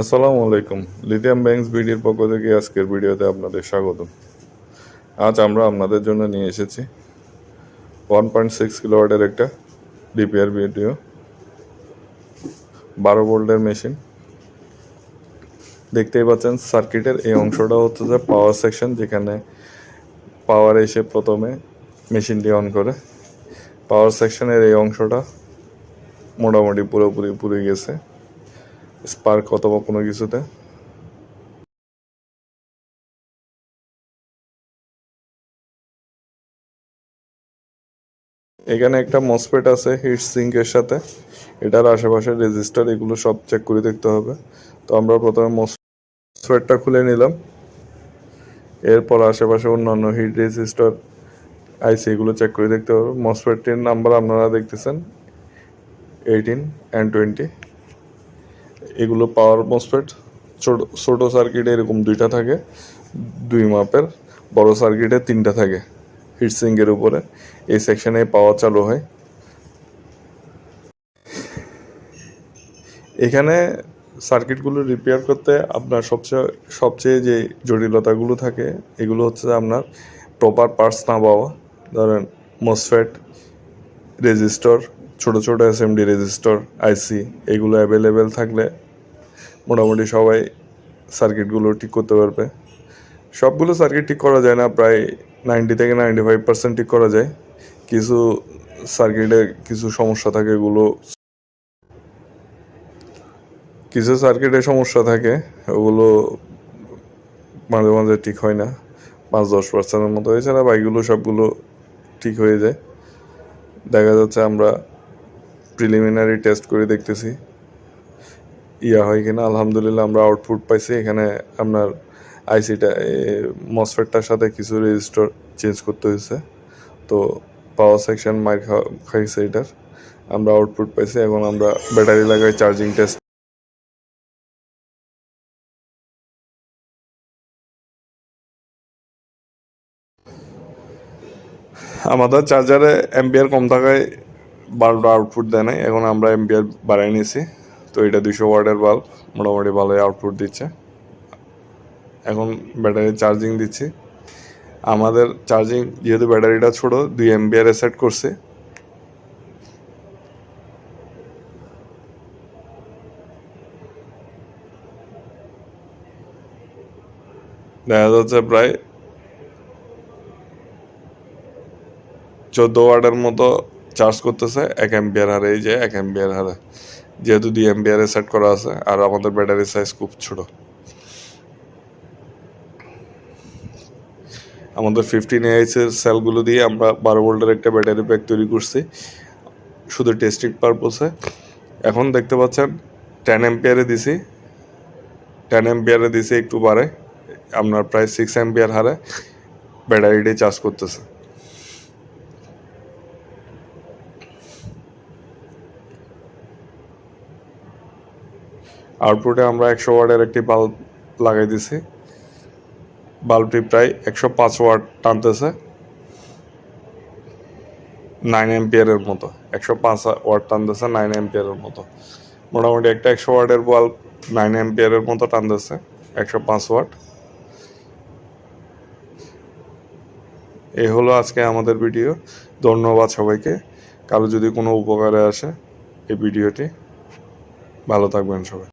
আসসালামু আলাইকুম। Lithium banks বিডির পক্ষ থেকে আজকের ভিডিওতে আপনাদের স্বাগতম। আজ আমরা আপনাদের জন্য নিয়ে এসেছি 1.6 কিলোওয়াটের একটা ডিপিআর ভিডিও, 12 ভোল্টের মেশিন। দেখতেই পাচ্ছেন সার্কিটের এই অংশটা হচ্ছে যে পাওয়ার সেকশন, যেখানে পাওয়ার এসে প্রথমে মেশিনটি অন করে। পাওয়ার সেকশনের এই অংশটা মোটামুটি পুরোপুরি পুড়ে গেছে, স্পার্ক অথবা কোনো কিছুতে। এখানে একটা মসফেট আছে হিট সিঙ্কের সাথে, এটার আশেপাশে রেজিস্টার এগুলো সব চেক করে দেখতে হবে। তো আমরা প্রথমে মসফেটটা খুলে নিলাম, এরপর আশেপাশে অন্যান্য হিট রেজিস্টার আইসি এগুলো চেক করে দেখতে হবে। মসফেটটির নাম্বার আপনারা দেখতেছেন 18 and 20। এগুলো পাওয়ার মসফেট। ছোট সার্কিটে এরকম 2টা থাকে 2 মাপের, বড় সার্কিটে 3টা থাকে। হিট সিঙ্কের উপরে এই সেকশনে পাওয়ার চালু হয়। এখানে সার্কিটগুলো রিপেয়ার করতে আপনার সবচেয়ে যে জটিলতাগুলো থাকে এগুলো হচ্ছে আপনার প্রপার পার্টস না পাওয়া। ধরেন মসফেট, রেজিস্টর, ছোট ছোট এসএমডি রেজিস্টর, আইসি এগুলো অ্যাভেলেবেল থাকলে মোটামুটি সবাই সার্কিটগুলো ঠিক করতে পারবে। সবগুলো সার্কিট ঠিক করা যায় না, প্রায় 90 থেকে 95% ঠিক করা যায়। কিছু সার্কিটে কিছু সমস্যা থাকে, কিছু সার্কিটে সমস্যা থাকে, ওগুলো মাঝে মাঝে ঠিক হয় না, 5-10%-এর মতো। এছাড়া বাইকগুলো সবগুলো ঠিক হয়ে যায়। দেখা যাচ্ছে আমরা প্রিলিমিনারি টেস্ট করে দেখতেছি হয় কিনা। আলহামদুলিল্লাহ আমরা আউটপুট পাইছি। এখানে আপনার আইসিটা মসফেটটার সাথে কিছু রেজিস্টার চেঞ্জ করতে হয়েছে, তো পাওয়ার সেকশন মাইর খাইছে এটার। আমরা আউটপুট পাইছি, এখন আমরা ব্যাটারি লাগাই চার্জিং টেস্ট। আমাদের চার্জারে অ্যাম্পিয়ার কম থাকায় বাল্বটা আউটপুট দেয় নাই, এখন আমরা অ্যাম্পিয়ার বাড়াই নিয়েছি। তো এটা 200 ওয়াটের বাল্ব, মোটামুটি ভালোই আউটপুট দিচ্ছে। এখন ব্যাটারি চার্জিং দিচ্ছি। আমাদের চার্জিং যেহেতু ব্যাটারিটা ছোট, 2 অ্যাম্পিয়ারে সেট করছে। দেখা যাচ্ছে প্রায় 14 ওয়াটের মতো চার্জ করতেছে 1 অ্যাম্পিয়ার হারে। এই যে 1 অ্যাম্পিয়ার হারে, যেহেতু 2 অ্যাম্পিয়ারে সেট করা আছে, আর আমাদের ব্যাটারির সাইজ খুব ছোট। আমাদের 15 AH-এর সেলগুলো দিয়ে আমরা 12 ভোল্টের একটা ব্যাটারি প্যাক তৈরি করছি শুধু টেস্টিং পারপোসে। এখন দেখতে পাচ্ছেন 10 অ্যাম্পিয়ারে দিছি, 10 অ্যাম্পিয়ারে দিছি একটু বাড়ে, আপনার প্রায় 6 অ্যাম্পিয়ার হারে ব্যাটারিটি চার্জ করতেছে। আউটপুটে আমরা 100 ওয়াটের একটি বাল্ব লাগাই দিছি। বাল্বটি প্রায় 105 ওয়াট টানতেছে, 9 অ্যাম্পিয়ারের মতো। 105 ওয়াট টানতেছে 9 অ্যাম্পিয়ারের মতো। মোটামুটি একটা 100 ওয়াটের বাল্ব 9 অ্যাম্পিয়ারের মতো টানতেছে, 105 ওয়াট। এই হলো আজকে আমাদের ভিডিও। ধন্যবাদ সবাইকে। কারো যদি কোনো উপকারে আসে এই ভিডিওটি, ভালো থাকবেন সবাই।